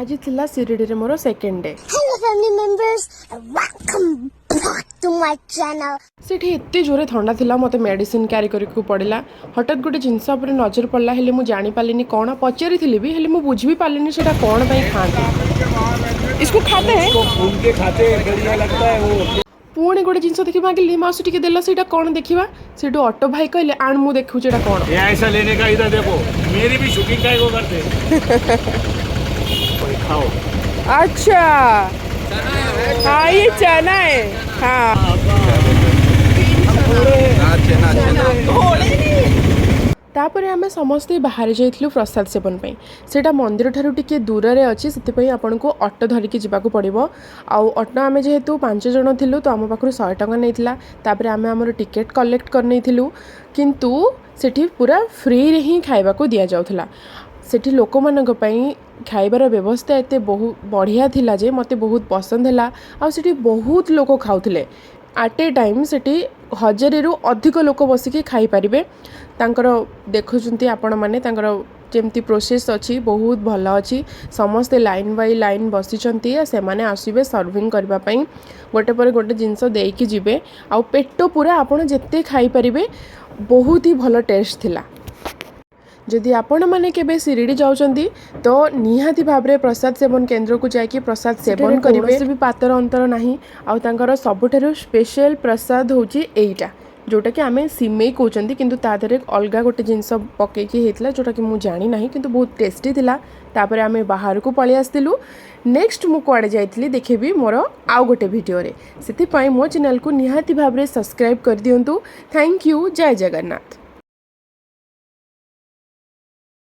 आज थिला शिरडी रे मोर second day. Hello family members, welcome back to my channel. सेठी एते जोरे ठंडा थिला मते मेडिसिन कैरी करके पड़ला। हठात गोटे जिनस पर नजर पड़ला हेले मु जानि पालिनी कोन पचारि थिली भी हेले मु बुझी भी पालिनी सेटा कोन पई खाते। इसको खाते हैं, इसको भून के खाते हैं, बढ़िया लगता है वो। पुणी गोटे जिनस देखि मागिली मासु टिके देला सेटा कोन देखिबा। सेटो ऑटो भाई कहले आन मु देखु जेटा कोन। ये ऐसा लेने का इधर देखो, मेरी भी शूटिंग का वो करते। खाओ। अच्छा हाँ ये चना है। हाँ तापर आम समस्ते बाहर जाइलु प्रसाद सेवन पे। सेटा मंदिर ठारू टिके दूर रे अच्छी से आपन को ऑटो धरिकी जावाक पड़ो। आउ ऑटो आम जेहेतु 5 जन थिलु तो आम पाखु 100 टका नहीं। तापर आम आमर टिकेट कलेक्ट करनी किंतु सेठी पूरा फ्री रे ही खाइबा को दिया जाउथला। सेठी लोक मानक पई खाइबार व्यवस्था एते बहुत बढ़िया थिला जे मते बहुत पसंद है। आ सेठी बहुत लोक खाउथले एट ए टाइम सेठी 1000 रु अधिक लोक बसिकी खाई पारिबे। तांकर देखुचंती आपण माने तांकर जेमती प्रोसेस अच्छी बहुत भल अच्छी। समस्ते लाइन बाय लाइन बसिचंती से माने आसीबे सर्विंग करबा पई गोटे पर गोटे जिंस देकी जिबे। आ पेट पूरा आपण जेते खाई पारिबे। बहुत ही भल टेस्ट थिला। जदि आपण माने केबे शिरडी जाउचंती तो निहाती भाबरे प्रसाद सेवन केंद्र को जाके प्रसाद सेवन करिवे। से भी पातर अंतर नाही। आ तांकर सबुठारु स्पेशल प्रसाद होची एइटा जोटा कि आमे सिमेई कहउचंती किंतु ता देरे अलगा गोटे जिंस पके कि हेतला जोटा कि मु जानि नाही किंतु बहुत टेस्टी थिला। तापर आमे बाहर को पळि आस्तिलु। नेक्स्ट मु कुआडे जाइतली देखेबी मोर आउ गोटे वीडियो रे। सेति पई मो चैनल को निहाती भाबरे सब्सक्राइब कर दियंतु। Thank you. जय जगन्नाथ।